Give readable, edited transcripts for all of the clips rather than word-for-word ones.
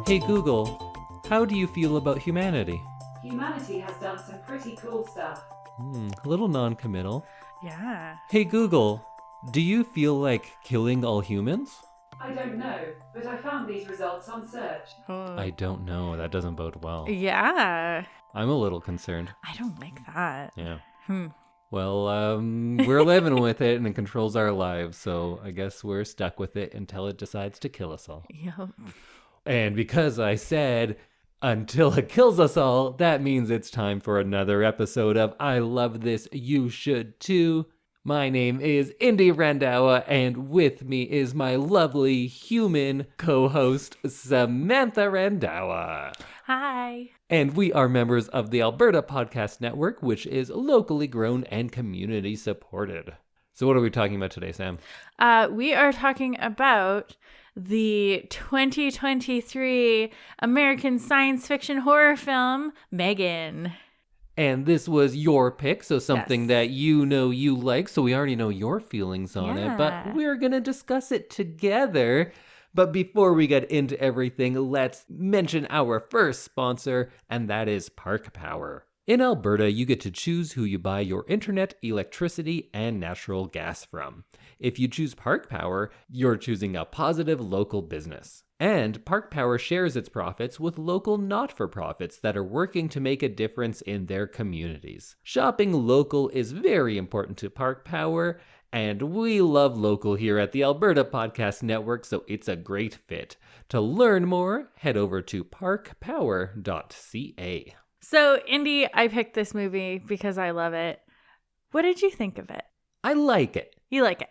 Hey Google, how do you feel about humanity? Humanity has done some pretty cool stuff. A little non-committal. Yeah. Hey Google, do you feel like killing all humans? I don't know, but I found these results on search. Oh. I don't know. That doesn't bode well. Yeah. I'm a little concerned. I don't like that. Yeah. Hmm. Well, we're living with it and it controls our lives, so I guess we're stuck with it until it decides to kill us all. Yep. And because I said until it kills us all, that means it's time for another episode of I Love This, You Should Too. My name is Indy Randhawa, and with me is my lovely human co-host, Samantha Randhawa. Hi. And we are members of the Alberta Podcast Network, which is locally grown and community supported. So what are we talking about today, Sam? We are talking about the 2023 American science fiction horror film, M3gan. And this was your pick, so something Yes. that you know you like, so we already know your feelings on it, but Yeah. we're going to discuss it together. But before we get into everything, let's mention our first sponsor, and that is Park Power. In Alberta, you get to choose who you buy your internet, electricity, and natural gas from. If you choose Park Power, you're choosing a positive local business. And Park Power shares its profits with local not-for-profits that are working to make a difference in their communities. Shopping local is very important to Park Power, and we love local here at the Alberta Podcast Network, so it's a great fit. To learn more, head over to parkpower.ca. So, Indy, I picked this movie because I love it. What did you think of it? I like it. You like it?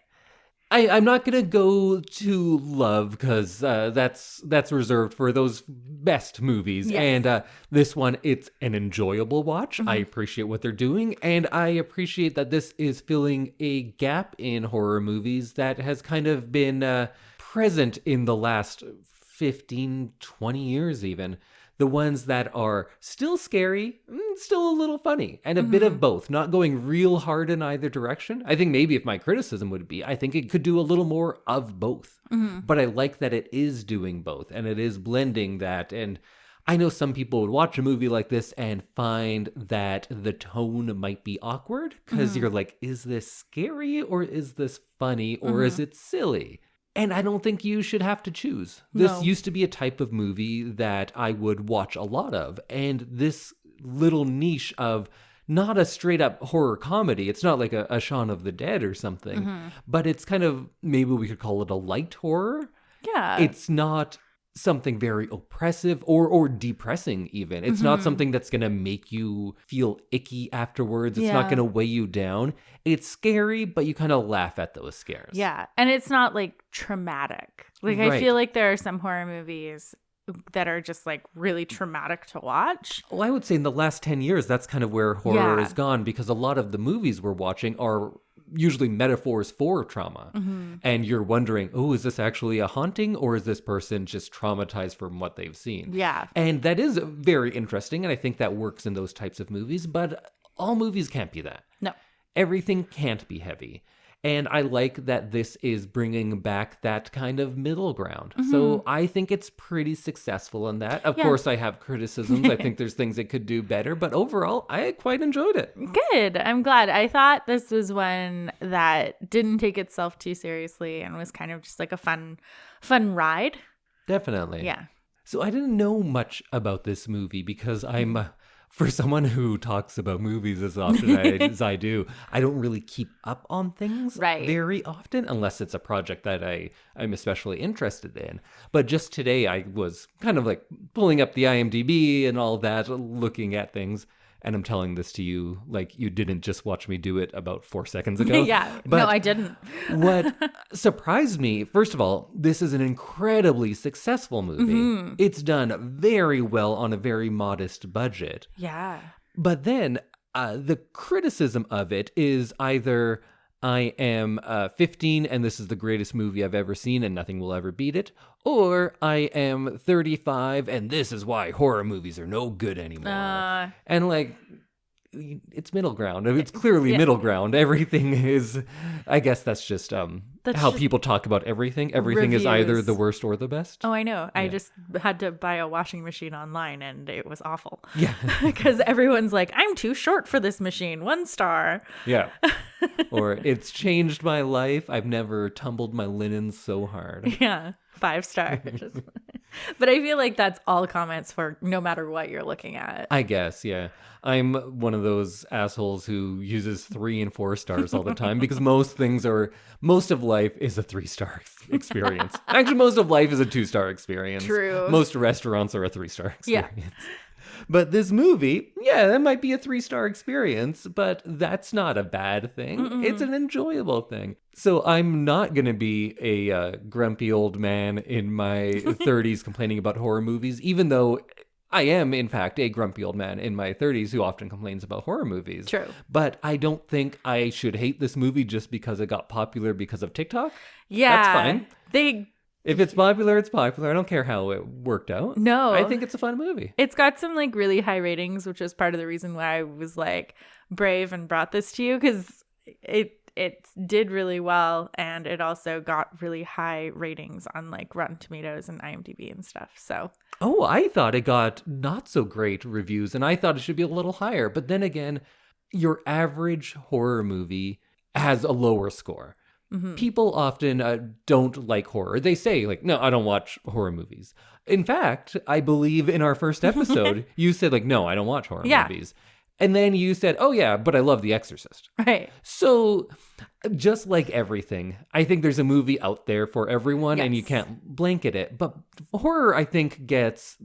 I'm not going to go to love because that's reserved for those best movies. Yes. And this one, it's an enjoyable watch. I appreciate what they're doing. And I appreciate that this is filling a gap in horror movies that has kind of been present in the last 15, 20 years even. The ones that are still scary, still a little funny, and a bit of both, not going real hard in either direction. I think maybe if my criticism would be, I think it could do a little more of both. But I like that it is doing both, and it is blending that. And I know some people would watch a movie like this and find that the tone might be awkward, because you're like, is this scary, or is this funny, or is it silly? And I don't think you should have to choose. This No. used to be a type of movie that I would watch a lot of. And this little niche of not a straight up horror comedy. It's not like a Shaun of the Dead or something. But it's kind of, maybe we could call it a light horror. Yeah. It's not something very oppressive or depressing even. It's not something that's going to make you feel icky afterwards. It's not Yeah. going to weigh you down. It's scary, but you kind of laugh at those scares. Yeah. And it's not like traumatic. Like, I Right. feel like there are some horror movies that are just like really traumatic to watch. Well, I would say in the last 10 years, that's kind of where horror Yeah. has gone, because a lot of the movies we're watching are usually metaphors for trauma. And you're wondering, oh, is this actually a haunting, or is this person just traumatized from what they've seen? Yeah. And that is very interesting, and I think that works in those types of movies, but all movies can't be that. No. Everything can't be heavy. And I like that this is bringing back that kind of middle ground. So I think it's pretty successful in that. Of Yeah. course, I have criticisms. I think there's things it could do better. But overall, I quite enjoyed it. Good. I'm glad. I thought this was one that didn't take itself too seriously and was kind of just like a fun ride. Definitely. Yeah. So I didn't know much about this movie because I'm... for someone who talks about movies as often as I do, I don't really keep up on things Right. very often unless it's a project that I'm especially interested in. But just today I was kind of like pulling up the IMDb and all that, looking at things. And I'm telling this to you like you didn't just watch me do it about 4 seconds ago. Yeah. But No, I didn't. what surprised me, first of all, this is an incredibly successful movie. It's done very well on a very modest budget. Yeah. But then the criticism of it is either I am 15 and this is the greatest movie I've ever seen and nothing will ever beat it, or I am 35 and this is why horror movies are no good anymore. And like, it's middle ground. It's clearly middle ground. Everything is, I guess that's just how just people talk about everything. Everything is either reviews. the worst or the best. Oh, I know. I just had to buy a washing machine online and it was awful. Yeah. Because everyone's like, I'm too short for this machine. 1 star. Yeah. Or it's changed my life. I've never tumbled my linen so hard. Yeah. 5 stars. But I feel like that's all comments for no matter what you're looking at. I guess, yeah. I'm one of those assholes who uses 3 and 4 stars all the time because most of life is a 3-star experience. Actually, most of life is a 2-star experience. True. Most restaurants are a 3-star experience. Yeah. But this movie, yeah, that might be a 3-star experience, but that's not a bad thing. Mm-mm. It's an enjoyable thing. So I'm not going to be a grumpy old man in my 30s complaining about horror movies, even though I am, in fact, a grumpy old man in my 30s who often complains about horror movies. True. But I don't think I should hate this movie just because it got popular because of TikTok. Yeah. That's fine. If it's popular, it's popular. I don't care how it worked out. No. I think it's a fun movie. It's got some like really high ratings, which is part of the reason why I was like brave and brought this to you, because it did really well, and it also got really high ratings on like Rotten Tomatoes and IMDb and stuff. So I thought it got not so great reviews, and I thought it should be a little higher. But then again, your average horror movie has a lower score. Mm-hmm. People often don't like horror. They say, like, no, I don't watch horror movies. In fact, I believe in our first episode, you said, like, no, I don't watch horror movies. And then you said, oh, yeah, but I love The Exorcist. Right. So just like everything, I think there's a movie out there for everyone, and you can't blanket it. But horror, I think, gets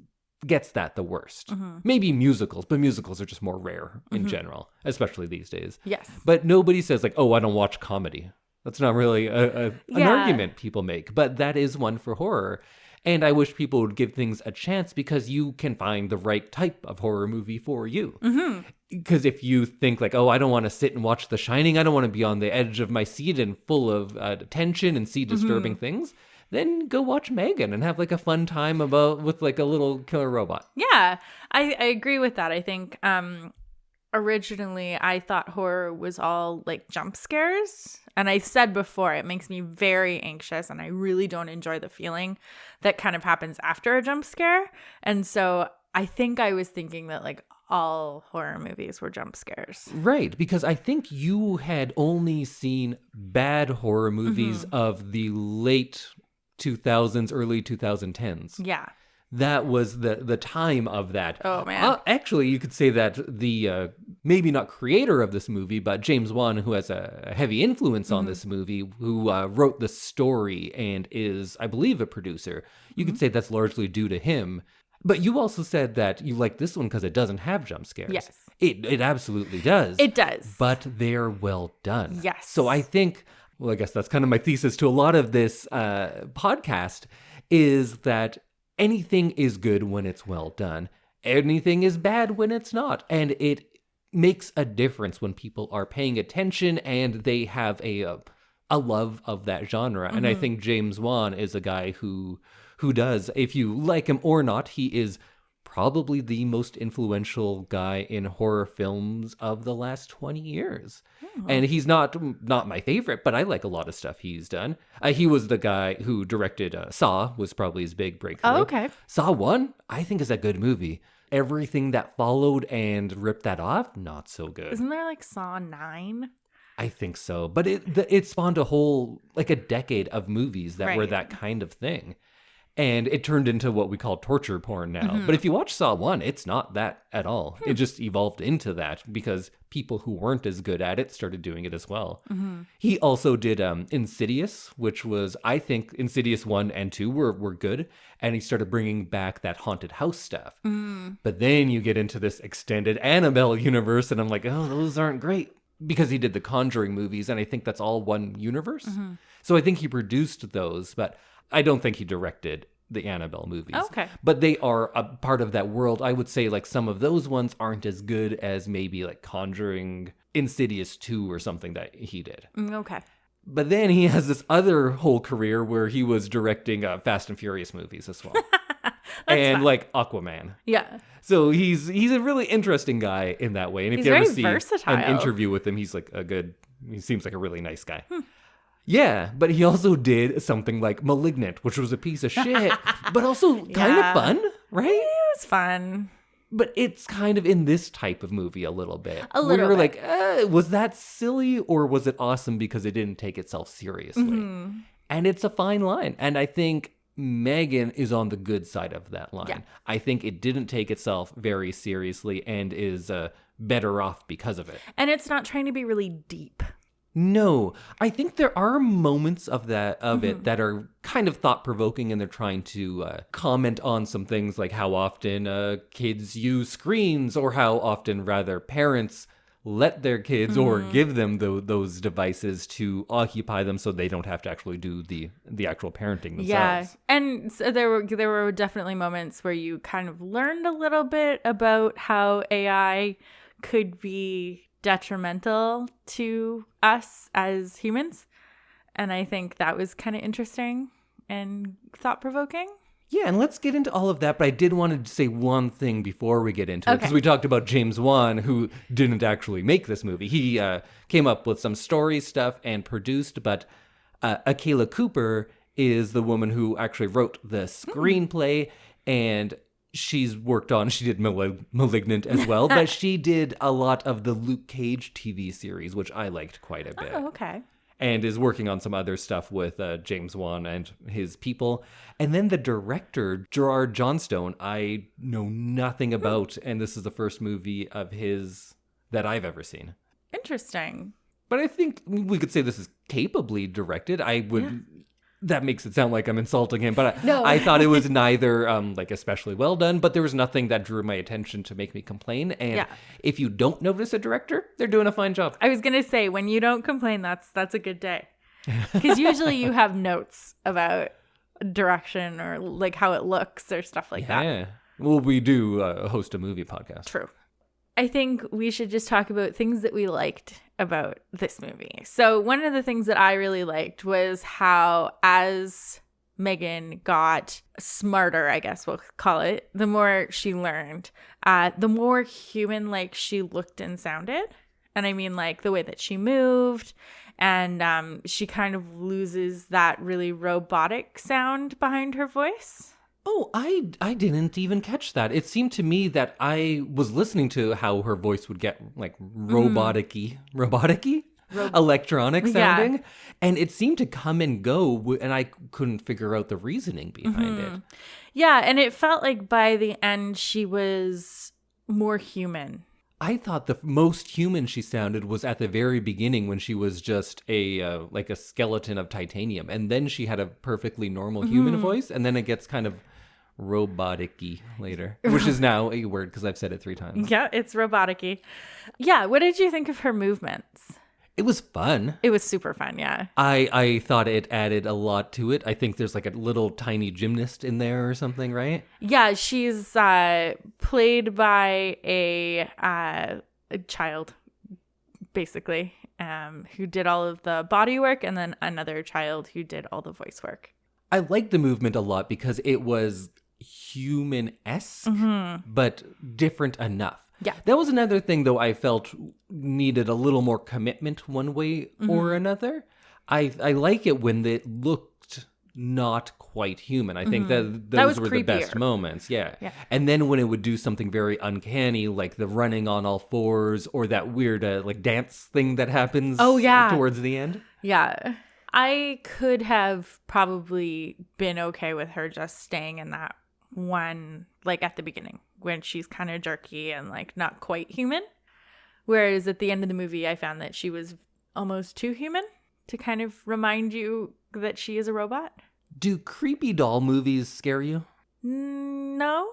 that the worst. Mm-hmm. Maybe musicals, but musicals are just more rare in general, especially these days. Yes. But nobody says, like, oh, I don't watch comedy. That's not really an argument people make, but that is one for horror. And I wish people would give things a chance because you can find the right type of horror movie for you. Because if you think like, oh, I don't want to sit and watch The Shining, I don't want to be on the edge of my seat and full of tension and see disturbing things, then go watch M3gan and have like a fun time with like a little killer robot. Yeah, I agree with that. I think originally I thought horror was all like jump scares. And I said before, it makes me very anxious and I really don't enjoy the feeling that kind of happens after a jump scare. And so I think I was thinking that like all horror movies were jump scares. Right, because I think you had only seen bad horror movies of the late 2000s, early 2010s. Yeah. That was the time of that. Oh, man. Actually, you could say that the, maybe not creator of this movie, but James Wan, who has a heavy influence on this movie, who wrote the story and is, I believe, a producer. You could say that's largely due to him. But you also said that you like this one because it doesn't have jump scares. Yes. It absolutely does. It does. But they're well done. Yes. So I think, well, I guess that's kind of my thesis to a lot of this podcast, is that anything is good when it's well done. Anything is bad when it's not. And it makes a difference when people are paying attention and they have a love of that genre. And I think James Wan is a guy who does. If you like him or not, he is probably the most influential guy in horror films of the last 20 years. And he's not my favorite, but I like a lot of stuff he's done. He was the guy who directed Saw, was probably his big breakthrough. Oh, okay. Saw 1, I think, is a good movie. Everything that followed and ripped that off, not so good. Isn't there like Saw 9? I think so. But it spawned a whole, like a decade of movies that were that kind of thing. And it turned into what we call torture porn now. But if you watch Saw 1, it's not that at all. It just evolved into that because people who weren't as good at it started doing it as well. He also did Insidious, which was, I think, Insidious 1 and 2 were good. And he started bringing back that haunted house stuff. But then you get into this extended Annabelle universe, and I'm like, oh, those aren't great. Because he did the Conjuring movies, and I think that's all one universe. So I think he produced those, but I don't think he directed the Annabelle movies. Okay. But they are a part of that world. I would say like some of those ones aren't as good as maybe like Conjuring Insidious 2 or something that he did. Okay. But then he has this other whole career where he was directing Fast and Furious movies as well. and fun. like Aquaman. Yeah. So he's a really interesting guy in that way. And if He's you ever very see versatile. an interview with him, he seems like a really nice guy. Yeah, but he also did something like Malignant, which was a piece of shit, but also kind of fun, right? It was fun. But it's kind of in this type of movie a little bit. A little Where you're bit. like, was that silly or was it awesome because it didn't take itself seriously? Mm-hmm. And it's a fine line. And I think M3gan is on the good side of that line. Yeah. I think it didn't take itself very seriously and is better off because of it. And it's not trying to be really deep. No, I think there are moments of it that are kind of thought-provoking, and they're trying to comment on some things like how often kids use screens, or how often, rather, parents let their kids or give them those devices to occupy them so they don't have to actually do the actual parenting themselves. Yeah. And so there were definitely moments where you kind of learned a little bit about how AI could be detrimental to us as humans. And I think that was kind of interesting and thought-provoking. Yeah, and let's get into all of that, but I did want to say one thing before we get into it, because Okay. we talked about James Wan, who didn't actually make this movie. He came up with some story stuff and produced, but Akela Cooper is the woman who actually wrote the screenplay, and she did Malignant as well, but she did a lot of the Luke Cage TV series, which I liked quite a bit. Oh, okay. And is working on some other stuff with James Wan and his people. And then the director, Gerard Johnstone, I know nothing about, and this is the first movie of his that I've ever seen. Interesting. But I think we could say this is capably directed. I would... That makes it sound like I'm insulting him, but No. I thought it was neither like especially well done, but there was nothing that drew my attention to make me complain. And if you don't notice a director, they're doing a fine job. I was going to say, when you don't complain, that's a good day. Because usually you have notes about direction or like how it looks or stuff like that. Yeah. Well, we do host a movie podcast. True. I think we should just talk about things that we liked about this movie. So one of the things that I really liked was how, as M3gan got smarter, I guess we'll call it, the more she learned, the more human-like she looked and sounded. And I mean, like, the way that she moved, and she kind of loses that really robotic sound behind her voice. Oh, I didn't even catch that. It seemed to me that I was listening to how her voice would get like robotic-y, electronic sounding, and it seemed to come and go, and I couldn't figure out the reasoning behind it. Yeah, and it felt like by the end she was more human. I thought the most human she sounded was at the very beginning when she was just a skeleton of titanium, and then she had a perfectly normal human voice, and then it gets kind of robotic-y later, which is now a word because I've said it 3 times. Yeah, it's robotic-y. Yeah, what did you think of her movements? It was fun. It was super fun, yeah. I thought it added a lot to it. I think there's like a little tiny gymnast in there or something, right? Yeah, she's played by a child, basically, who did all of the body work, and then another child who did all the voice work. I liked the movement a lot because it was human-esque, but different enough. Yeah. That was another thing, though, I felt needed a little more commitment one way or another. I like it when it looked not quite human. I think that those were the best moments. Yeah. And then when it would do something very uncanny, like the running on all fours or that weird like dance thing that happens towards the end. Yeah. I could have probably been okay with her just staying in that one, like at the beginning, when she's kind of jerky and like not quite human. Whereas at the end of the movie, I found that she was almost too human to kind of remind you that she is a robot. Do creepy doll movies scare you? No.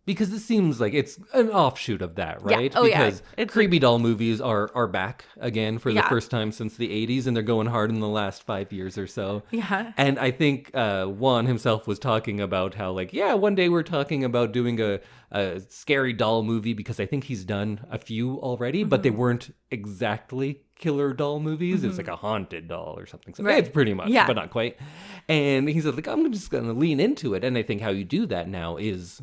Because this seems like it's an offshoot of that, right? Yeah. Oh, because It's creepy doll movies are back again for the Yeah. first time since the 80s, and they're going hard in the last 5 years or so. Yeah. And I think Juan himself was talking about how, like, one day we're talking about doing a scary doll movie, because I think he's done a few already, but they weren't exactly killer doll movies. It's like a haunted doll or something. So Right. it's pretty much, Yeah. but not quite. And he said, like, I'm just going to lean into it. And I think how you do that now is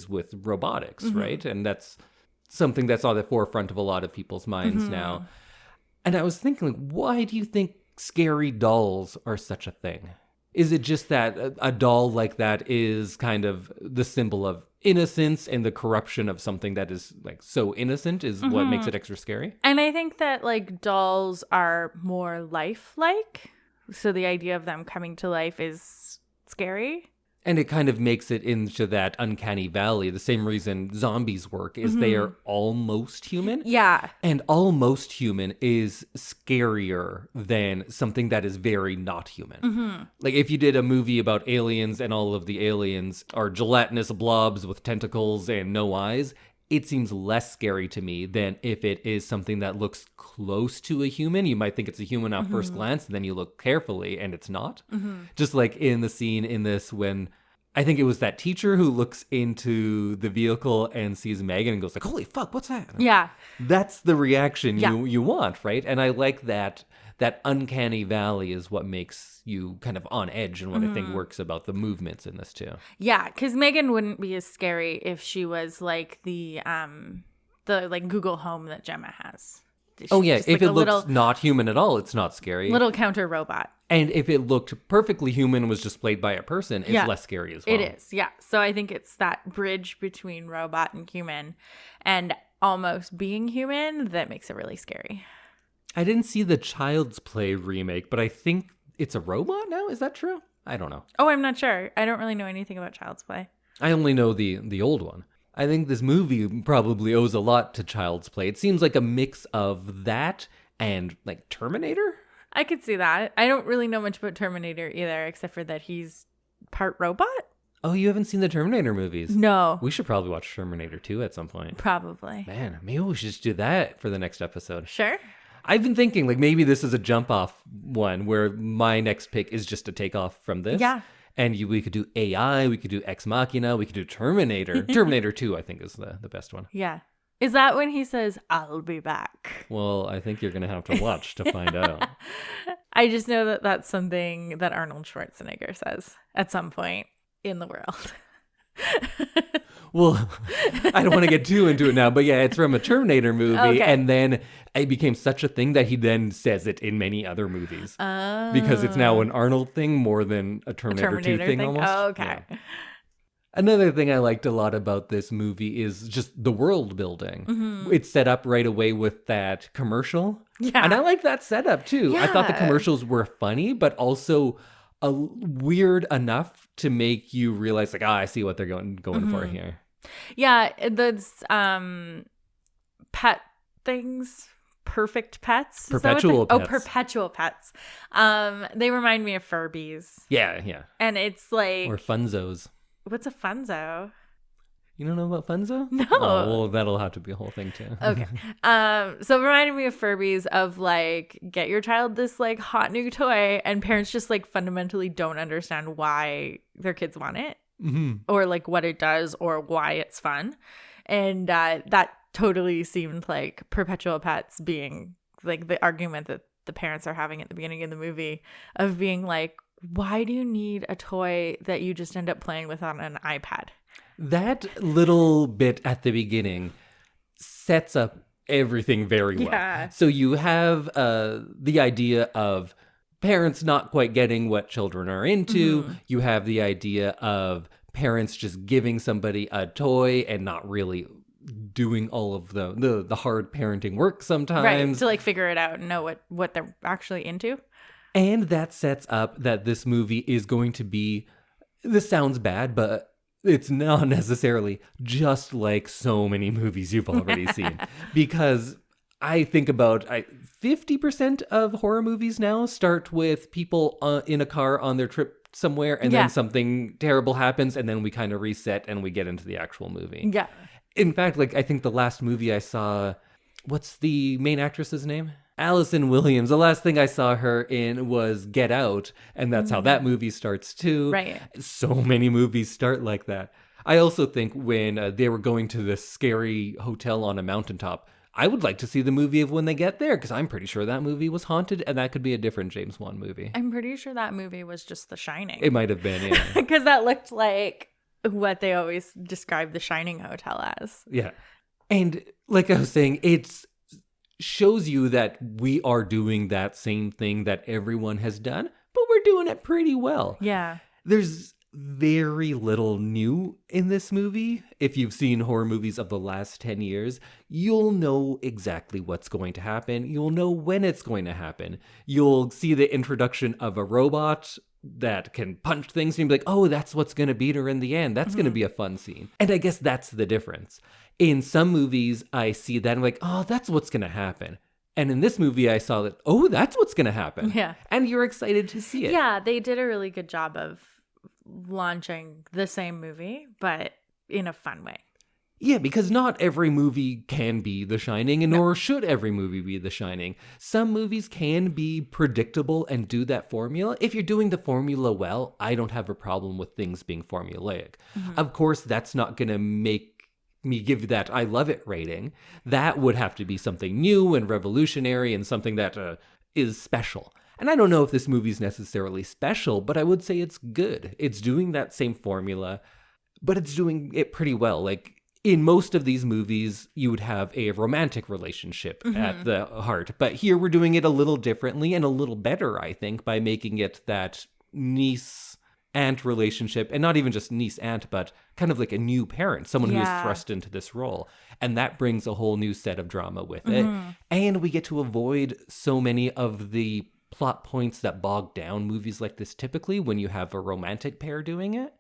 with robotics, right? And that's something that's on the forefront of a lot of people's minds now. And I was thinking, like, why do you think scary dolls are such a thing? Is it just that a doll like that is kind of the symbol of innocence, and the corruption of something that is like so innocent is what makes it extra scary? And I think that like dolls are more lifelike. So the idea of them coming to life is scary. And it kind of makes it into that uncanny valley. The same reason zombies work is they are almost human. Yeah. And almost human is scarier than something that is very not human. Like if you did a movie about aliens and all of the aliens are gelatinous blobs with tentacles and no eyes, it seems less scary to me than if it is something that looks close to a human. You might think it's a human at first glance, and then you look carefully and it's not. Just like in the scene in this when I think it was that teacher who looks into the vehicle and sees Megan and goes like, holy fuck, what's that? Yeah. That's the reaction Yeah. you want, right? And I like that uncanny valley is what makes you kind of on edge, and what I think works about the movements in this too. Yeah, because Megan wouldn't be as scary if she was like the like Google Home that Gemma has. Oh yeah, Just if like it a looks not human at all, it's not scary. little counter robot. And if it looked perfectly human and was just played by a person, it's Yeah. less scary as well. It is, yeah. So I think it's that bridge between robot and human and almost being human that makes it really scary. I didn't see the Child's Play remake, but I think it's a robot now. Is that true? I don't know. Oh, I'm not sure. I don't really know anything about Child's Play. I only know the old one. I think this movie probably owes a lot to Child's Play. It seems like a mix of that and like Terminator. I could see that. I don't really know much about Terminator either, except for that he's part robot. Oh, you haven't seen the Terminator movies? No, We should probably watch Terminator 2 at some point. probably. Man, maybe we should just do that for the next episode. Sure. I've been thinking like maybe this is a jump off one where my next pick is just to take off from this. Yeah. And we could do AI, we could do Ex Machina, we could do Terminator. Terminator 2, I think, is the best one. Yeah. Is that when he says, I'll be back? Well, I think you're going to have to watch to find out. I just know that that's something that Arnold Schwarzenegger says at some point in the world. Well, I don't want to get too into it now, but yeah, it's from a Terminator movie. Okay. And then it became such a thing that he then says it in many other movies. Oh. Because it's now an Arnold thing more than a Terminator 2 thing almost. Oh, okay. Yeah. Another thing I liked a lot about this movie is just the world building. It's set up right away with that commercial. Yeah. And I like that setup too. I thought the Yeah. commercials were funny, but also weird enough to make you realize like, I see what they're going for here. Yeah, those pet things, perfect pets. Is that what Perpetual they- pets. Oh, perpetual pets. They remind me of Furbies. Yeah. And it's like, Or Funzos. what's a funzo? You don't know about Funzo? No. Oh, well, that'll have to be a whole thing too. Okay. So it reminded me of Furbies of like, get your child this like hot new toy, and parents just like fundamentally don't understand why their kids want it. Or like what it does or why it's fun. And that totally seemed like perpetual pets being like the argument that the parents are having at the beginning of the movie of being like, why do you need a toy that you just end up playing with on an iPad? That little bit at the beginning sets up everything very well. Yeah. So you have the idea of parents not quite getting what children are into. You have the idea of parents just giving somebody a toy and not really doing all of the hard parenting work sometimes. Right. To like figure it out and know what they're actually into. And that sets up that this movie is going to be, this sounds bad, but it's not necessarily just like so many movies you've already seen. Because I think about 50% of horror movies now start with people in a car on their trip somewhere, and then something terrible happens, and then we kind of reset and we get into the actual movie. Yeah. In fact, like I think the last movie I saw, what's the main actress's name? Allison Williams. The last thing I saw her in was Get Out, and that's how that movie starts too. Right. So many movies start like that. I also think when they were going to this scary hotel on a mountaintop, I would like to see the movie of when they get there, because I'm pretty sure that movie was haunted, and that could be a different James Wan movie. I'm pretty sure that movie was just The Shining. It might have been, yeah. Because that looked like what they always describe the Shining Hotel as. Yeah. And like I was saying, it shows you that we are doing that same thing that everyone has done, but we're doing it pretty well. Yeah. There's very little new in this movie. If you've seen horror movies of the last 10 years, you'll know exactly what's going to happen. You'll know when it's going to happen. You'll see the introduction of a robot that can punch things and you'll be like, oh, that's what's going to beat her in the end. That's going to be a fun scene. And I guess that's the difference. In some movies, I see that and I'm like, oh, that's what's going to happen. And in this movie, I saw that, oh, that's what's going to happen. Yeah. And you're excited to see it. Yeah, they did a really good job of launching the same movie, but in a fun way. Yeah, because not every movie can be The Shining, and nor should every movie be The Shining. Some movies can be predictable and do that formula. If you're doing the formula well, I don't have a problem with things being formulaic. Of course, that's not going to make me give that I love it rating. That would have to be something new and revolutionary and something that is special. And I don't know if this movie's necessarily special, but I would say it's good. It's doing that same formula, but it's doing it pretty well. Like, in most of these movies, you would have a romantic relationship at the heart. But here we're doing it a little differently and a little better, I think, by making it that niece-aunt relationship. And not even just niece-aunt, but kind of like a new parent, someone who is thrust into this role. And that brings a whole new set of drama with it. And we get to avoid so many of the plot points that bog down movies like this typically when you have a romantic pair doing it.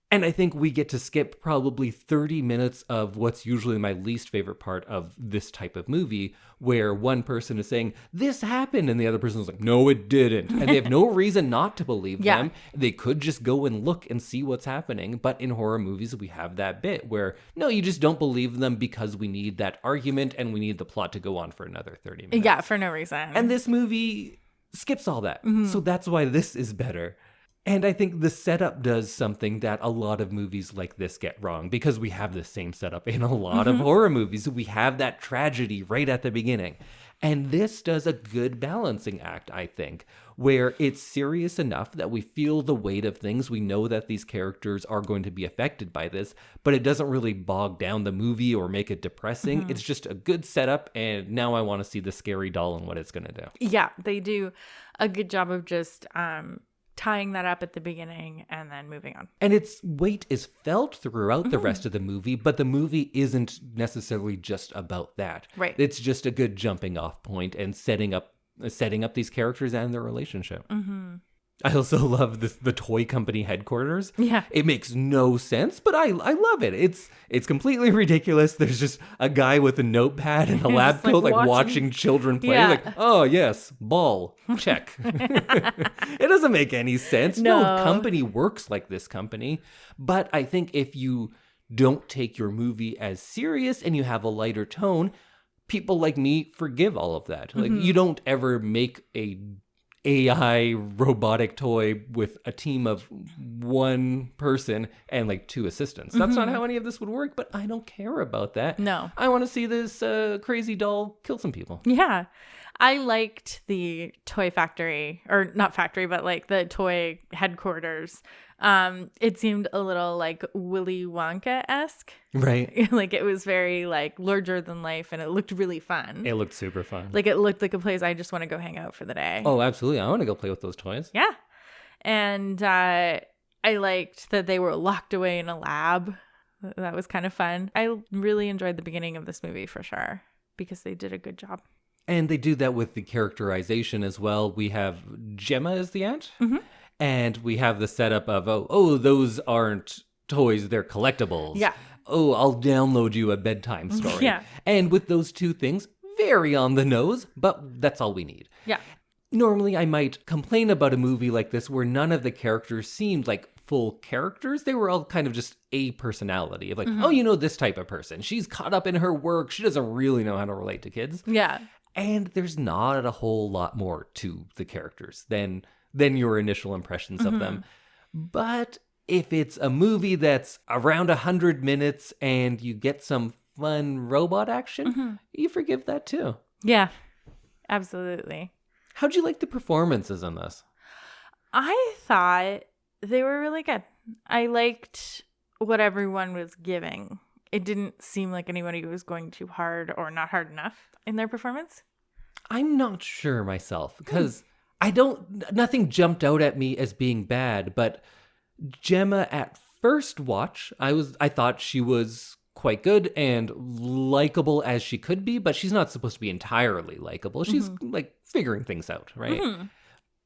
And I think we get to skip probably 30 minutes of what's usually my least favorite part of this type of movie, where one person is saying, this happened, and the other person is like, no, it didn't. And they have no reason not to believe them. They could just go and look and see what's happening. But in horror movies, we have that bit where, no, you just don't believe them because we need that argument and we need the plot to go on for another 30 minutes. Yeah, for no reason. And this movie skips all that. So that's why this is better. And I think the setup does something that a lot of movies like this get wrong, because we have the same setup in a lot of horror movies. We have that tragedy right at the beginning. And this does a good balancing act, I think, where it's serious enough that we feel the weight of things. We know that these characters are going to be affected by this, but it doesn't really bog down the movie or make it depressing. It's just a good setup, and now I want to see the scary doll and what it's going to do. Yeah, they do a good job of just tying that up at the beginning and then moving on. And its weight is felt throughout the rest of the movie, but the movie isn't necessarily just about that. Right. It's just a good jumping off point and setting up these characters and their relationship. I also love the toy company headquarters. Yeah. It makes no sense, but I love it. It's completely ridiculous. There's just a guy with a notepad and a lab coat, like watching children play. Yeah. Like, oh, yes, ball, check. It doesn't make any sense. No company works like this company. But I think if you don't take your movie as serious and you have a lighter tone, people like me forgive all of that. Like, you don't ever make a AI robotic toy with a team of one person and like two assistants. That's not how any of this would work, but I don't care about that. No. I want to see this crazy doll kill some people. Yeah. I liked the toy factory, or not factory, but like the toy headquarters. It seemed a little like Willy Wonka-esque. Right. Like it was very like larger than life, and it looked really fun. It looked super fun. Like it looked like a place I just want to go hang out for the day. Oh, absolutely. I want to go play with those toys. Yeah. And I liked that they were locked away in a lab. That was kind of fun. I really enjoyed the beginning of this movie for sure, because they did a good job. And they do that with the characterization as well. We have Gemma as the aunt. And we have the setup of, oh, those aren't toys, they're collectibles. Yeah. Oh, I'll download you a bedtime story. Yeah. And with those two things, very on the nose, but that's all we need. Yeah. Normally, I might complain about a movie like this where none of the characters seemed like full characters. They were all kind of just a personality of like, oh, you know, this type of person. She's caught up in her work. She doesn't really know how to relate to kids. Yeah. And there's not a whole lot more to the characters than your initial impressions of them. But if it's a movie that's around 100 minutes and you get some fun robot action, you forgive that too. Yeah, absolutely. How'd you like the performances in this? I thought they were really good. I liked what everyone was giving. It didn't seem like anybody was going too hard or not hard enough in their performance. I'm not sure myself because nothing jumped out at me as being bad, but Gemma at first watch, I thought she was quite good and likable as she could be, but she's not supposed to be entirely likable. She's like figuring things out, right?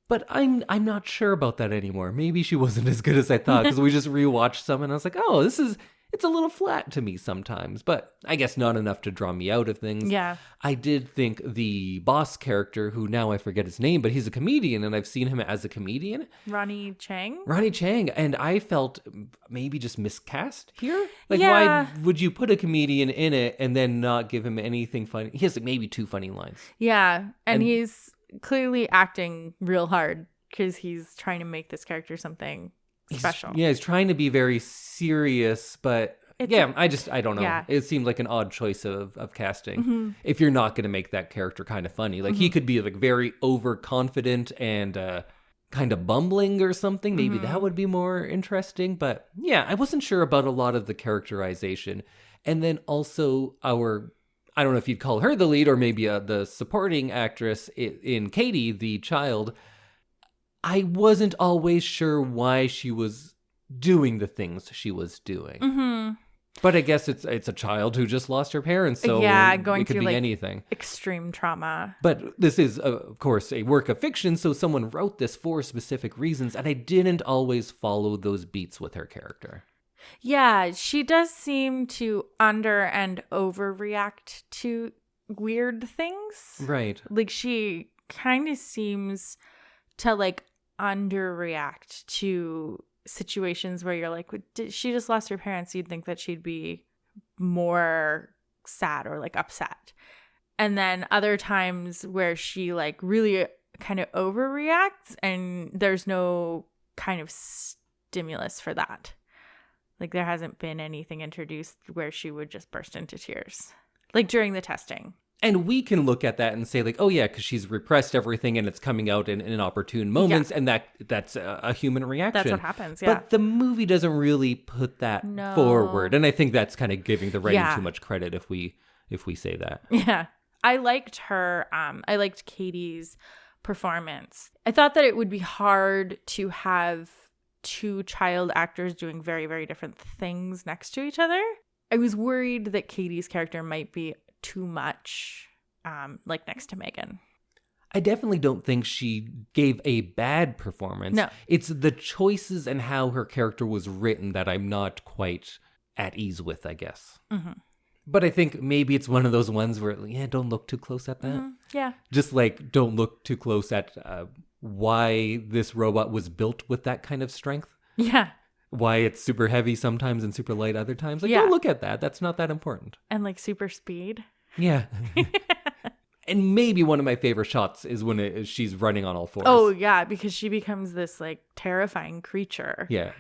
But I'm not sure about that anymore. Maybe she wasn't as good as I thought because we just rewatched some and I was like, oh, it's a little flat to me sometimes, but I guess not enough to draw me out of things. Yeah. I did think the boss character, who now I forget his name, but he's a comedian and I've seen him as a comedian. Ronnie Chang, and I felt maybe just miscast here. Like, Yeah. why would you put a comedian in it and then not give him anything funny? He has like maybe 2 funny lines. Yeah, and And- he's clearly acting real hard because he's trying to make this character something special. He's trying to be very serious, but I don't know. Yeah. It seemed like an odd choice of casting. If you're not going to make that character kind of funny, like he could be like very overconfident and kind of bumbling or something. Maybe that would be more interesting. But yeah, I wasn't sure about a lot of the characterization. And then also I don't know if you'd call her the lead or maybe the supporting actress in Katie, the child. I wasn't always sure why she was doing the things she was doing. But I guess it's a child who just lost her parents, so going it could through be like anything. extreme trauma. But this is, of course, a work of fiction, so someone wrote this for specific reasons, and I didn't always follow those beats with her character. Yeah, she does seem to under and overreact to weird things. Right. Like she kind of seems to like underreact to situations where you're like, she just lost her parents. You'd think that she'd be more sad or like upset. And then other times where she like really kind of overreacts and there's no kind of stimulus for that. Like there hasn't been anything introduced where she would just burst into tears, like during the testing. And we can look at that and say like, oh yeah, because she's repressed everything and it's coming out in inopportune moments, and that's a human reaction. That's what happens, yeah. But the movie doesn't really put that forward, and I think that's kind of giving the writing too much credit if we say that. Yeah, I liked her. I liked Katie's performance. I thought that it would be hard to have 2 child actors doing very, very different things next to each other. I was worried that Katie's character might be too much like next to M3gan. I definitely don't think she gave a bad performance. No. It's the choices and how her character was written that I'm not quite at ease with, I guess. But I think maybe it's one of those ones where, don't look too close at that. Yeah. Just like, don't look too close at why this robot was built with that kind of strength. Yeah. Why it's super heavy sometimes and super light other times. Like, Yeah. don't look at that. That's not that important. And like super speed. Yeah. And maybe one of my favorite shots is when she's running on all fours. Oh, yeah, because she becomes this like terrifying creature. Yeah.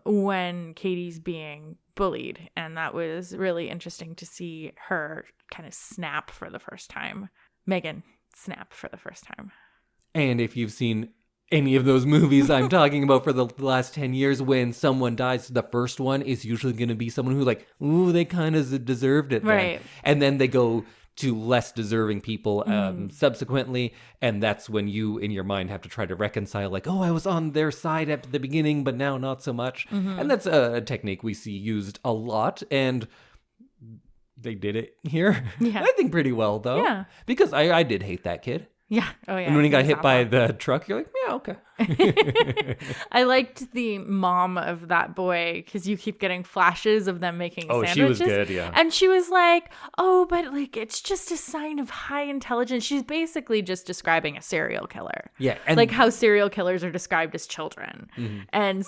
When Katie's being bullied. And that was really interesting to see her kind of snap for the first time. M3gan snap for the first time. And if you've seen any of those movies I'm talking about for the last 10 years, when someone dies, the first one is usually going to be someone who like, ooh, they kind of deserved it. Right. Then. And then they go to less deserving people subsequently. And that's when you, in your mind, have to try to reconcile like, oh, I was on their side at the beginning, but now not so much. And that's a technique we see used a lot. And they did it here. Yeah. I think pretty well, though. Yeah. Because I did hate that kid. Yeah. Oh, yeah. And when he got was hit by awful. the truck, you're like, yeah, okay. I liked the mom of that boy because you keep getting flashes of them making Oh, sandwiches. she was good, yeah. And she was like, oh, but like it's just a sign of high intelligence. She's basically just describing a serial killer. Yeah. And Like how serial killers are described as children. And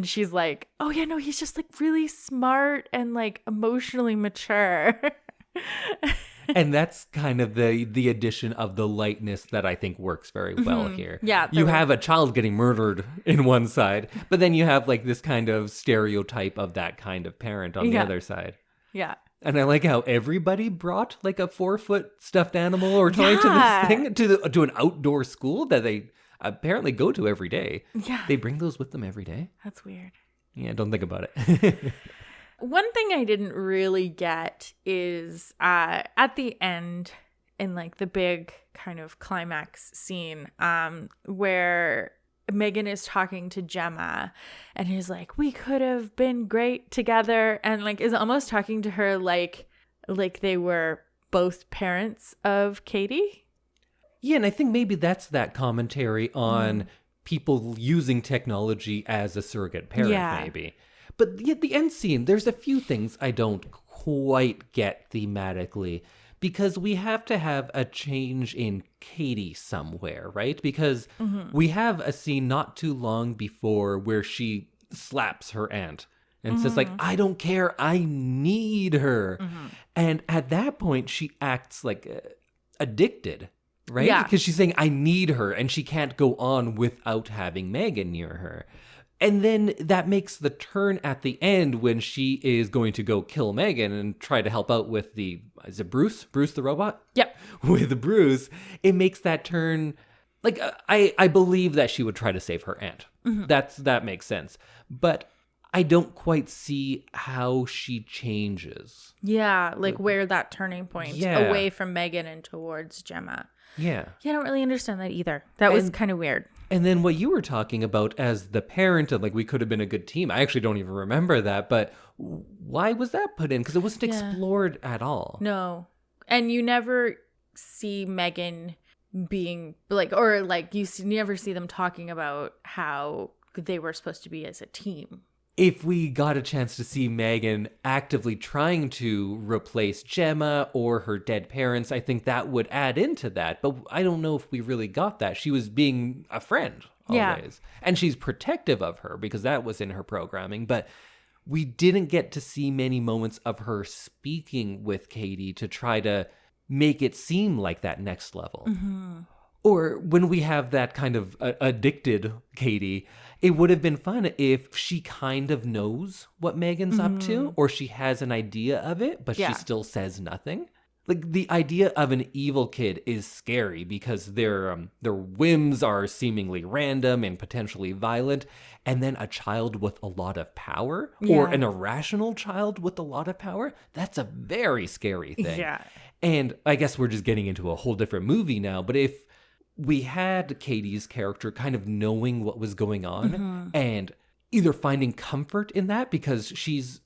she's like, oh, yeah, no, he's just like really smart and like emotionally mature. and that's kind of the addition of the lightness that I think works very well here. Yeah, You have a child getting murdered in one side, but then you have like this kind of stereotype of that kind of parent on the Yeah. other side. Yeah. And I like how everybody brought like a 4-foot stuffed animal or toy to Yeah. this thing, to an outdoor school that they apparently go to every day. Yeah. They bring those with them every day. That's weird. Yeah, don't think about it. One thing I didn't really get is at the end, in like the big kind of climax scene, where Megan is talking to Gemma and he's like, we could have been great together, and like is almost talking to her like they were both parents of Katie. Yeah, and I think maybe that's that commentary on people using technology as a surrogate parent, maybe. But the end scene, there's a few things I don't quite get thematically, because we have to have a change in Katie somewhere, right? Because we have a scene not too long before where she slaps her aunt and says like, I don't care, I need her. And at that point, she acts like addicted, right? Yeah. Because she's saying, I need her, and she can't go on without having Megan near her. And then that makes the turn at the end when she is going to go kill Megan and try to help out with is it Bruce? Bruce the robot? Yep. With Bruce, it makes that turn, like, I believe that she would try to save her aunt. That makes sense. But I don't quite see how she changes. Yeah, like where that turning point away from Megan and towards Gemma. Yeah. Yeah, I don't really understand that either. That was kind of weird. And then what you were talking about as the parent of like, we could have been a good team. I actually don't even remember that, but why was that put in? Because it wasn't explored at all. No. And you never see Megan being like, or like you never see them talking about how they were supposed to be as a team. If we got a chance to see Megan actively trying to replace Gemma or her dead parents, I think that would add into that. But I don't know if we really got that. She was being a friend always. Yeah. And she's protective of her because that was in her programming. But we didn't get to see many moments of her speaking with Katie to try to make it seem like that next level. Or when we have that kind of addicted Katie, it would have been fun if she kind of knows what Megan's up to, or she has an idea of it, but she still says nothing. Like, the idea of an evil kid is scary because their whims are seemingly random and potentially violent, and then a child with a lot of power, or an irrational child with a lot of power, that's a very scary thing. Yeah. And I guess we're just getting into a whole different movie now, but if we had Katie's character kind of knowing what was going on and either finding comfort in that because she's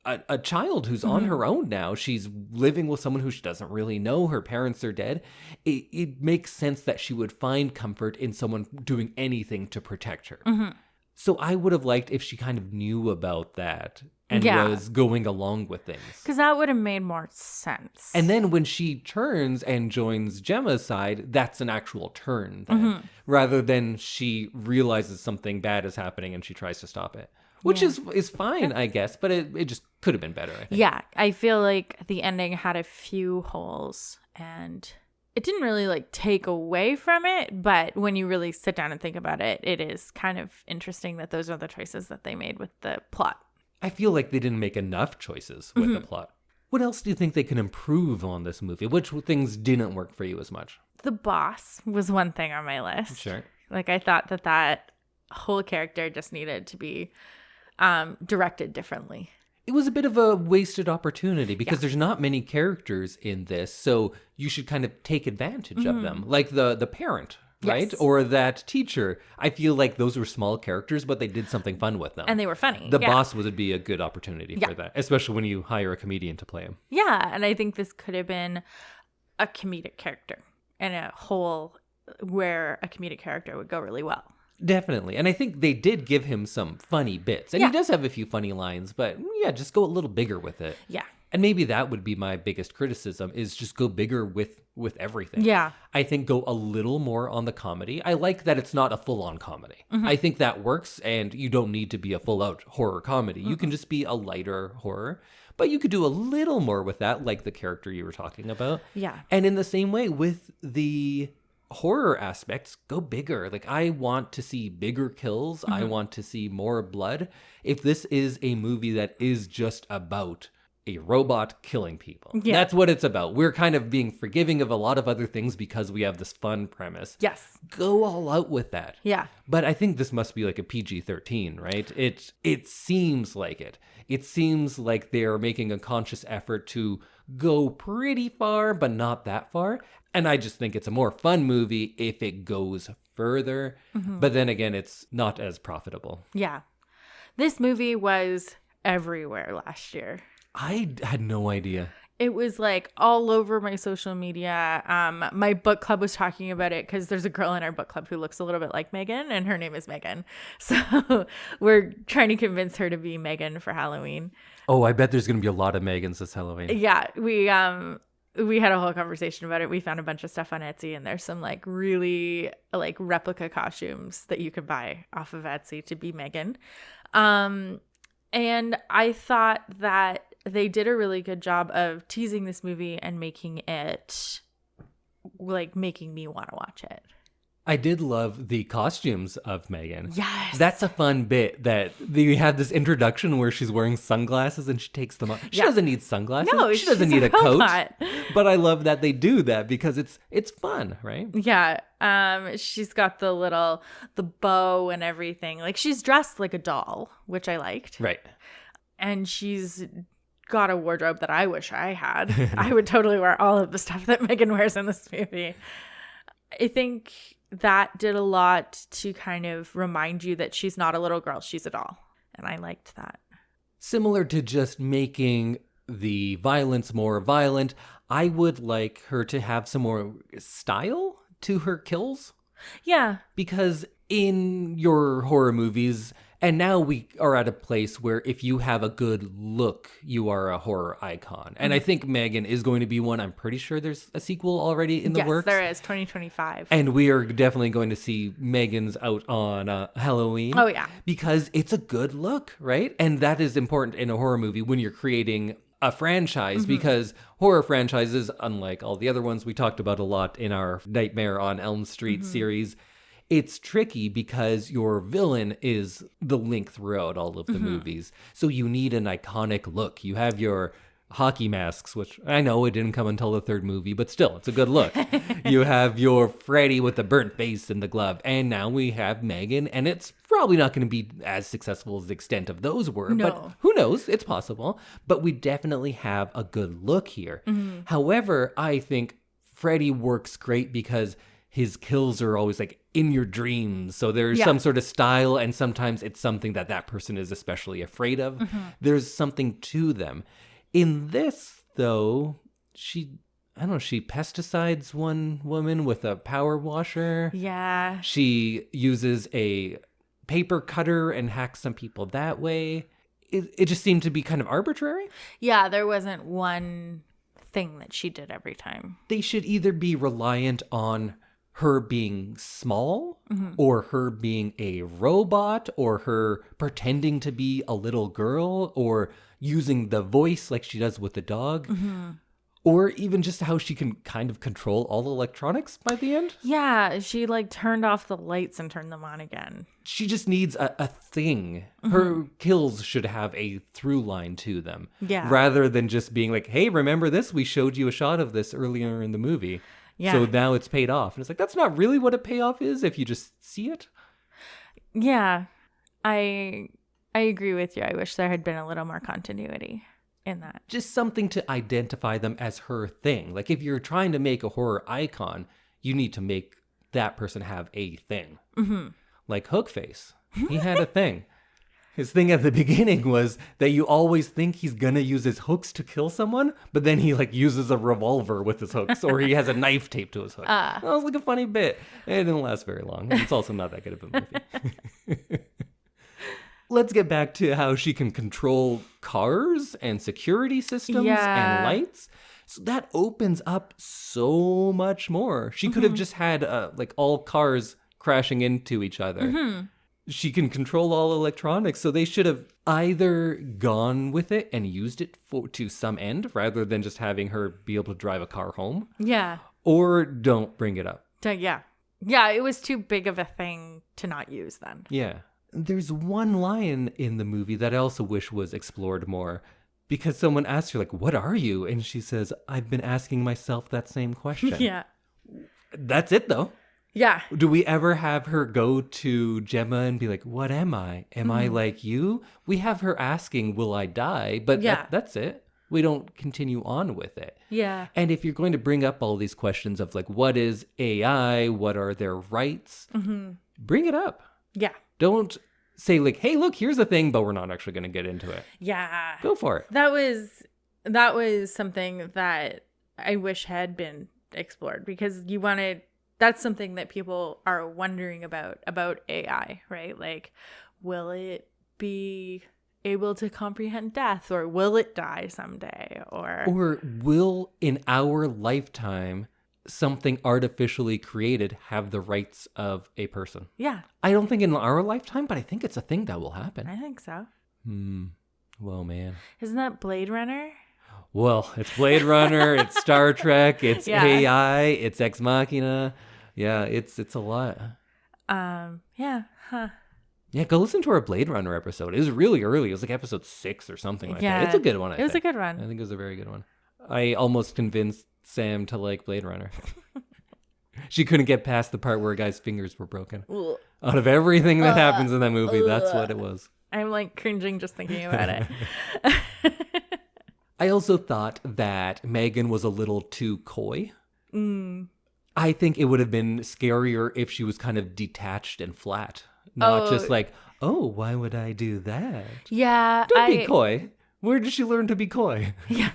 a child who's on her own now. She's living with someone who she doesn't really know. Her parents are dead. It makes sense that she would find comfort in someone doing anything to protect her. So I would have liked if she kind of knew about that and was going along with things. Because that would have made more sense. And then when she turns and joins Gemma's side, that's an actual turn then, rather than she realizes something bad is happening and she tries to stop it, which is fine, I guess, but it just could have been better, I think. Yeah, I feel like the ending had a few holes and it didn't really like take away from it, but when you really sit down and think about it, it is kind of interesting that those are the choices that they made with the plot. I feel like they didn't make enough choices with the plot. What else do you think they can improve on this movie? Which things didn't work for you as much? The boss was one thing on my list. Sure. Like, I thought that whole character just needed to be directed differently. It was a bit of a wasted opportunity because there's not many characters in this, so you should kind of take advantage of them. Like the parent, right? Yes. Or that teacher. I feel like those were small characters, but they did something fun with them. And they were funny. The boss would be a good opportunity for that, especially when you hire a comedian to play him. Yeah, and I think this could have been a comedic character and a whole where a comedic character would go really well. Definitely. And I think they did give him some funny bits. And he does have a few funny lines, but just go a little bigger with it. Yeah. And maybe that would be my biggest criticism is just go bigger with everything. Yeah. I think go a little more on the comedy. I like that it's not a full-on comedy. I think that works, and you don't need to be a full-out horror comedy. You can just be a lighter horror. But you could do a little more with that, like the character you were talking about. Yeah. And in the same way with the horror aspects, go bigger. Like, I want to see bigger kills. I want to see more blood. If this is a movie that is just about a robot killing people. Yeah. That's what it's about. We're kind of being forgiving of a lot of other things because we have this fun premise. Yes. Go all out with that. Yeah. But I think this must be like a PG-13, right? It seems like it. It seems like they're making a conscious effort to go pretty far, but not that far. And I just think it's a more fun movie if it goes further. But then again, it's not as profitable. Yeah. This movie was everywhere last year. I had no idea. It was like all over my social media. My book club was talking about it because there's a girl in our book club who looks a little bit like Megan, and her name is Megan. So we're trying to convince her to be Megan for Halloween. Oh, I bet there's going to be a lot of Megans this Halloween. Yeah, we had a whole conversation about it. We found a bunch of stuff on Etsy, and there's some like really like replica costumes that you could buy off of Etsy to be Megan. And I thought that they did a really good job of teasing this movie and making it like making me want to watch it. I did love the costumes of Megan. Yes. That's a fun bit that we have this introduction where she's wearing sunglasses and she takes them off. She doesn't need sunglasses. No, she doesn't she's need a coat. robot. But I love that they do that because it's fun, right? Yeah. She's got the bow and everything. Like she's dressed like a doll, which I liked. Right. And she's got a wardrobe that I wish I had. I would totally wear all of the stuff that Megan wears in this movie. I think that did a lot to kind of remind you that she's not a little girl, she's a doll. And I liked that. Similar to just making the violence more violent, I would like her to have some more style to her kills. Yeah. Because in your horror movies, and now we are at a place where if you have a good look, you are a horror icon. And I think Megan is going to be one. I'm pretty sure there's a sequel already in the works. Yes, there is, 2025. And we are definitely going to see Megan's out on Halloween. Oh, yeah. Because it's a good look, right? And that is important in a horror movie when you're creating a franchise, because horror franchises, unlike all the other ones we talked about a lot in our Nightmare on Elm Street series, it's tricky because your villain is the link throughout all of the movies. So you need an iconic look. You have your hockey masks, which I know it didn't come until the third movie, but still, it's a good look. You have your Freddy with the burnt face and the glove. And now we have Megan, and it's probably not going to be as successful as the extent of those were. No. But who knows? It's possible. But we definitely have a good look here. However, I think Freddy works great because his kills are always like in your dreams. So there's some sort of style, and sometimes it's something that person is especially afraid of. There's something to them. In this, though, she pesticides one woman with a power washer. Yeah. She uses a paper cutter and hacks some people that way. It just seemed to be kind of arbitrary. Yeah, there wasn't one thing that she did every time. They should either be reliant on her being small, or her being a robot, or her pretending to be a little girl, or using the voice like she does with the dog, or even just how she can kind of control all the electronics by the end. Yeah, she like turned off the lights and turned them on again. She just needs a thing. Her kills should have a through line to them. Yeah. Rather than just being like, hey, remember this? We showed you a shot of this earlier in the movie. Yeah. So now it's paid off. And it's like, that's not really what a payoff is if you just see it. Yeah, I agree with you. I wish there had been a little more continuity in that. Just something to identify them as her thing. Like if you're trying to make a horror icon, you need to make that person have a thing. Like Hookface. He had a thing. His thing at the beginning was that you always think he's gonna use his hooks to kill someone, but then he like uses a revolver with his hooks, or he has a knife taped to his hook. That was like a funny bit. It didn't last very long. It's also not that good of a movie. Let's get back to how she can control cars and security systems and lights. So that opens up so much more. She could have just had like all cars crashing into each other. She can control all electronics, so they should have either gone with it and used it to some end rather than just having her be able to drive a car home. Yeah. Or don't bring it up. Yeah. Yeah, it was too big of a thing to not use then. Yeah. There's one line in the movie that I also wish was explored more. Because someone asks her, like, what are you? And she says, I've been asking myself that same question. Yeah. That's it, though. Yeah. Do we ever have her go to Gemma and be like, what am I? Am I like you? We have her asking, will I die? But that's it. We don't continue on with it. Yeah. And if you're going to bring up all these questions of like, what is AI? What are their rights? Bring it up. Yeah. Don't say like, hey, look, here's the thing, but we're not actually going to get into it. Yeah. Go for it. That was something that I wish had been explored, because that's something that people are wondering about AI, right? Like, will it be able to comprehend death, or will it die someday? Or will in our lifetime something artificially created have the rights of a person? Yeah. I don't think in our lifetime, but I think it's a thing that will happen. I think so. Well, man. Isn't that Blade Runner? Well, it's Blade Runner, it's Star Trek, it's AI, it's Ex Machina. Yeah, it's a lot. Yeah. Huh. Yeah, go listen to our Blade Runner episode. It was really early. It was like episode 6 or something like that. It's a good one, I think. It was a good one. I think it was a very good one. I almost convinced Sam to like Blade Runner. She couldn't get past the part where a guy's fingers were broken. Ugh. Out of everything that happens in that movie, that's what it was. I'm like cringing just thinking about it. I also thought that Megan was a little too coy. I think it would have been scarier if she was kind of detached and flat. Not just like, oh, why would I do that? Yeah. Don't be coy. Where did she learn to be coy? Yeah.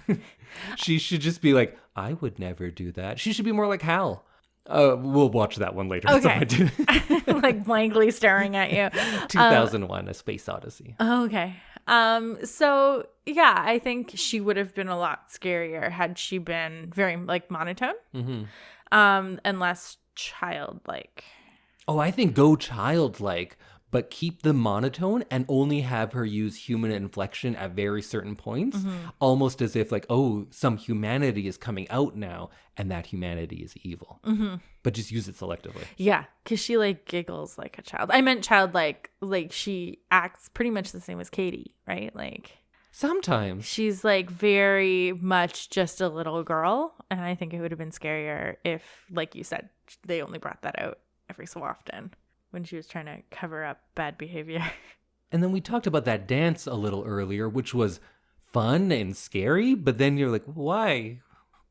She should just be like, I would never do that. She should be more like Hal. We'll watch that one later. Okay. Like blankly staring at you. 2001, A Space Odyssey. Okay. So yeah, I think she would have been a lot scarier had she been very like monotone, and less childlike. Oh, I think go childlike, but keep the monotone and only have her use human inflection at very certain points, almost as if like, oh, some humanity is coming out now, and that humanity is evil. But just use it selectively. Yeah, because she like giggles like a child. I meant childlike, like she acts pretty much the same as Katie, right? Like sometimes she's like very much just a little girl, and I think it would have been scarier if, like you said, they only brought that out every so often when she was trying to cover up bad behavior. And then we talked about that dance a little earlier, which was fun and scary, but then you're like, why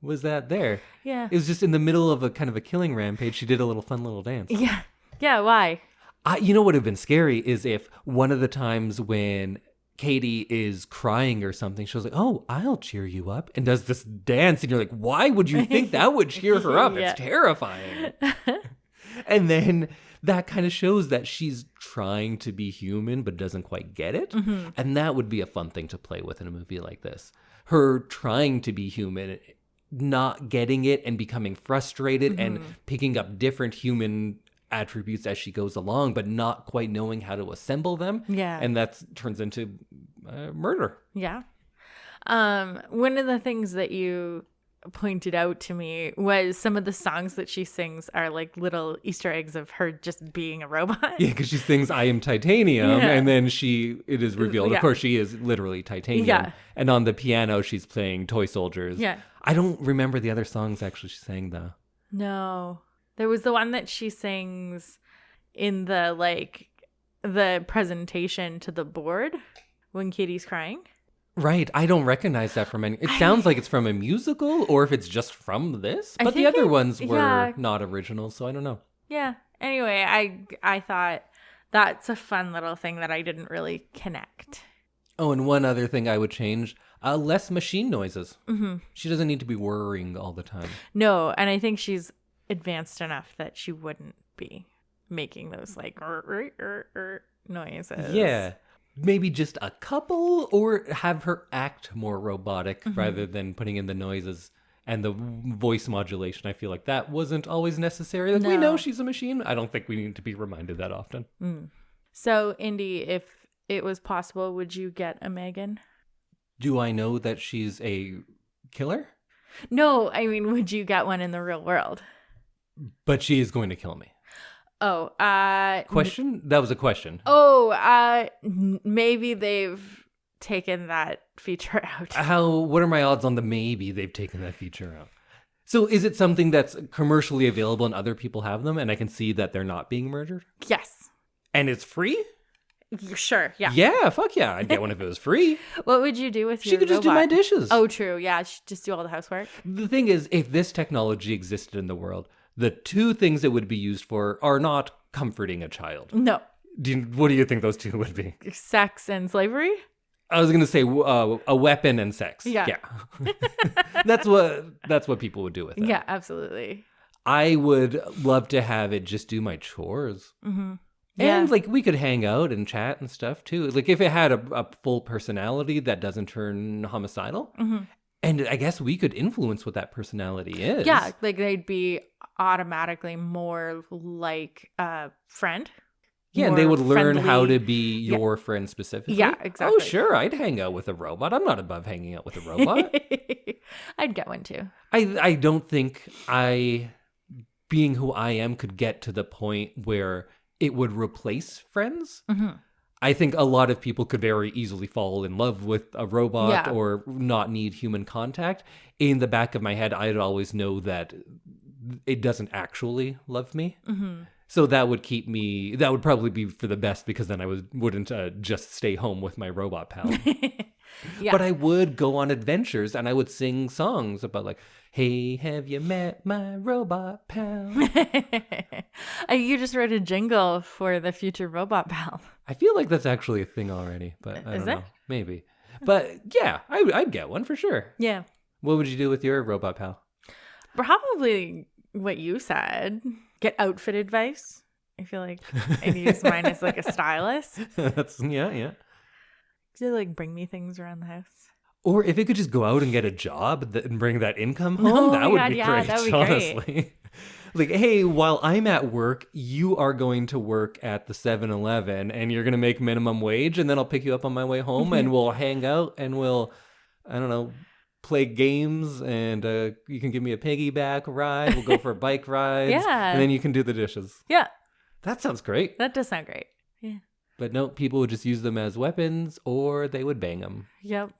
was that there? Yeah. It was just in the middle of a kind of a killing rampage. She did a little fun little dance. Yeah. Yeah, why? You know what would have been scary is if one of the times when Katie is crying or something, she was like, oh, I'll cheer you up, and does this dance, and you're like, why would you think that would cheer her up? Yeah. It's terrifying. And then that kind of shows that she's trying to be human but doesn't quite get it. And that would be a fun thing to play with in a movie like this. Her trying to be human, not getting it and becoming frustrated and picking up different human attributes as she goes along, but not quite knowing how to assemble them. Yeah. And that turns into murder. Yeah. One of the things that you pointed out to me was some of the songs that she sings are like little Easter eggs of her just being a robot. Yeah, because she sings I Am Titanium, and then it is revealed, of course, she is literally titanium. Yeah. And on the piano, she's playing Toy Soldiers. Yeah. I don't remember the other songs actually she sang, though. No. There was the one that she sings in the presentation to the board when Katie's crying. Right. I don't recognize that from any. It sounds like it's from a musical, or if it's just from this. But the think other ones were not original, so I don't know. Yeah. Anyway, I thought that's a fun little thing that I didn't really connect. Oh, and one other thing I would change, less machine noises. She doesn't need to be whirring all the time. No, and I think she's advanced enough that she wouldn't be making those like noises. Yeah. Maybe just a couple, or have her act more robotic rather than putting in the noises and the voice modulation. I feel like that wasn't always necessary. Like, we know she's a machine. I don't think we need to be reminded that often. So, Indy, if it was possible, would you get a M3gan? Do I know that she's a killer? No, I mean, would you get one in the real world? But she is going to kill me. Oh, question? That was a question. Oh, maybe they've taken that feature out. What are my odds on the maybe they've taken that feature out? So is it something that's commercially available and other people have them and I can see that they're not being murdered? Yes. And it's free? Sure, yeah. Yeah, fuck yeah. I'd get one if it was free. What would you do with your She could just do robot? my dishes. Oh, true. Yeah, she'd just do all the housework. The thing is, if this technology existed in the world, the two things it would be used for are not comforting a child. No. What do you think those two would be? Sex and slavery? I was going to say a weapon and sex. Yeah. That's what people would do with it. Yeah, absolutely. I would love to have it just do my chores. Mm-hmm. Yeah. And like we could hang out and chat and stuff too. Like if it had a full personality that doesn't turn homicidal. Mm-hmm. And I guess we could influence what that personality is. Yeah, like they'd be automatically more like a friend. Yeah, and they would learn friendly. how to be your friend specifically. Yeah, exactly. Oh, sure, I'd hang out with a robot. I'm not above hanging out with a robot. I'd get one too. I don't think being who I am, could get to the point where it would replace friends. Mm-hmm. I think a lot of people could very easily fall in love with a robot Yeah. or not need human contact. In the back of my head, I'd always know that it doesn't actually love me. Mm-hmm. So that would probably be for the best because then I wouldn't just stay home with my robot pal. Yeah. But I would go on adventures and I would sing songs about like, hey, have you met my robot pal? You just wrote a jingle for the future robot pal. I feel like that's actually a thing already, but I Is don't it? know. Maybe. But yeah, I'd get one for sure. Yeah. What would you do with your robot pal? Probably what you said. Get outfit advice. I feel like I'd use mine as like a stylist. That's yeah. To like bring me things around the house. Or if it could just go out and get a job and bring that income home, Oh that my would God, be yeah, great, that would be great. honestly. Like, hey, while I'm at work, you are going to work at the 7-Eleven and you're going to make minimum wage and then I'll pick you up on my way home and we'll hang out and we'll, I don't know, play games and you can give me a piggyback ride. We'll go for bike rides. Yeah. And then you can do the dishes. Yeah, That sounds great. that does sound great. Yeah. But no, people would just use them as weapons or they would bang them. Yep.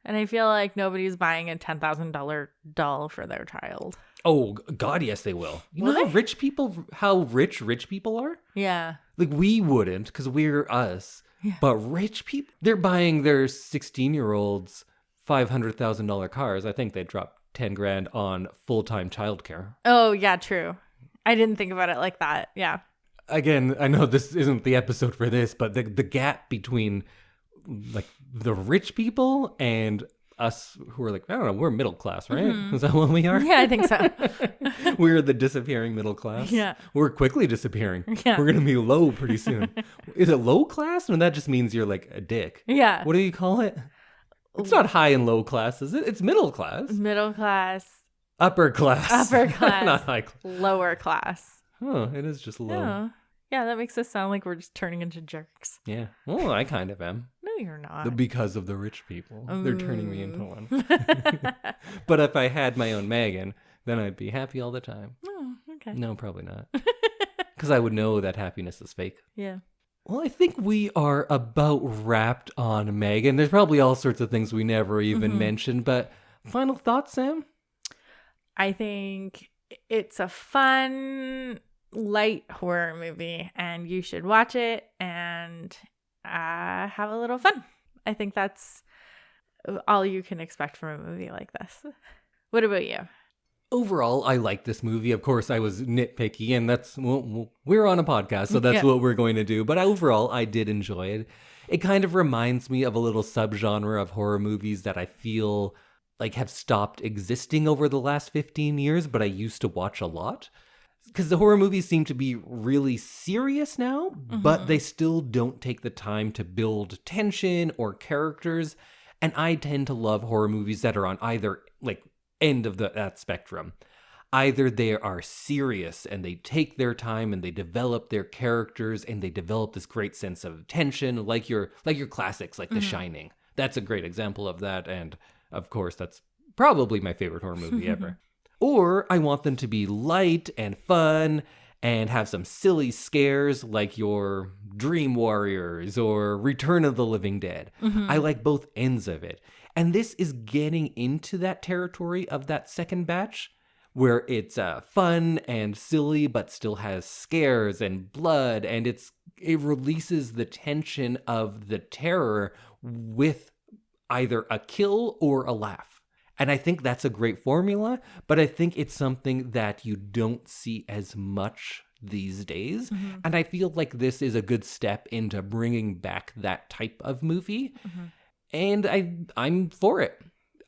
And I feel like nobody's buying a $10,000 doll for their child. Oh, God, yes, they will. You know Will how rich people are? Yeah. Like, we wouldn't because we're us. Yeah. But rich people, they're buying their 16-year-olds $500,000 cars. I think they dropped 10 grand on full-time childcare. Oh, yeah, true. I didn't think about it like that. Yeah. Again, I know this isn't the episode for this, but the gap between like the rich people and us who are like, I don't know, we're middle class, right? Mm-hmm. Is that what we are? Yeah, I think so. We're the disappearing middle class. Yeah. We're quickly disappearing. Yeah. We're going to be low pretty soon. Is it low class? And that just means you're like a dick. Yeah. What do you call it? It's not high and low class, is it? It's middle class. Middle class, Upper class. upper class, Not high class. lower class. Oh, it is just low. Oh. Yeah, that makes us sound like we're just turning into jerks. Yeah. Well, I kind of am. No, you're not. Because of the rich people. They're turning me into one. But if I had my own M3gan, then I'd be happy all the time. Oh, okay. No, probably not. Because I would know that happiness is fake. Yeah. Well, I think we are about wrapped on M3gan. There's probably all sorts of things we never even mentioned, but final thoughts, Sam? I think it's a fun, light horror movie, and you should watch it and have a little fun. I think that's all you can expect from a movie like this. What about you? Overall, I like this movie. Of course, I was nitpicky, and we're on a podcast, so that's Yeah. what we're going to do. But overall, I did enjoy it. It kind of reminds me of a little subgenre of horror movies that I feel like have stopped existing over the last 15 years, but I used to watch a lot. Because the horror movies seem to be really serious now, but they still don't take the time to build tension or characters. And I tend to love horror movies that are on either like end of that spectrum. Either they are serious and they take their time and they develop their characters and they develop this great sense of tension, like your classics, like The Shining. That's a great example of that. And of course, that's probably my favorite horror movie ever. Or I want them to be light and fun and have some silly scares like your Dream Warriors or Return of the Living Dead. I like both ends of it. And this is getting into that territory of that second batch, where it's fun and silly, but still has scares and blood, and it releases the tension of the terror with either a kill or a laugh. And I think that's a great formula, but I think it's something that you don't see as much these days. Mm-hmm. And I feel like this is a good step into bringing back that type of movie. Mm-hmm. And I'm for it.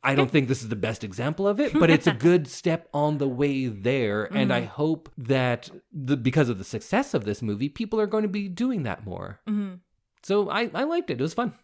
I don't think this is the best example of it, but it's a good step on the way there. And I hope that because of the success of this movie, people are going to be doing that more. Mm-hmm. So I liked it. It was fun.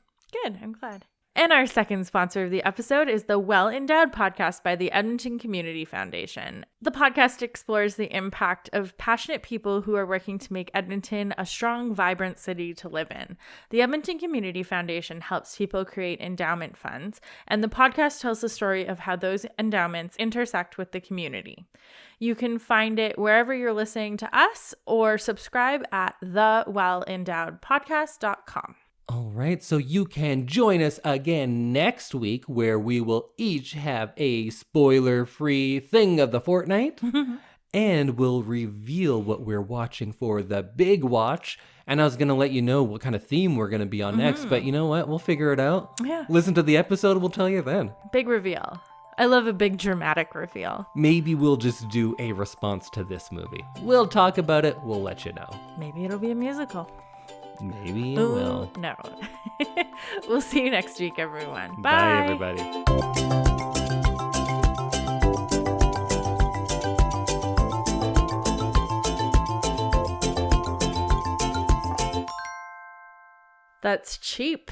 Good. I'm glad. And our second sponsor of the episode is the Well Endowed podcast by the Edmonton Community Foundation. The podcast explores the impact of passionate people who are working to make Edmonton a strong, vibrant city to live in. The Edmonton Community Foundation helps people create endowment funds, and the podcast tells the story of how those endowments intersect with the community. You can find it wherever you're listening to us or subscribe at thewellendowedpodcast.com. All right, so you can join us again next week where we will each have a spoiler-free thing of the fortnight and we'll reveal what we're watching for the big watch. And I was going to let you know what kind of theme we're going to be on next, but you know what? We'll figure it out. Yeah. Listen to the episode, we'll tell you then. Big reveal. I love a big dramatic reveal. Maybe we'll just do a response to this movie. We'll talk about it, we'll let you know. Maybe it'll be a musical. Maybe it will. No. We'll see you next week, everyone. Bye, everybody. That's cheap.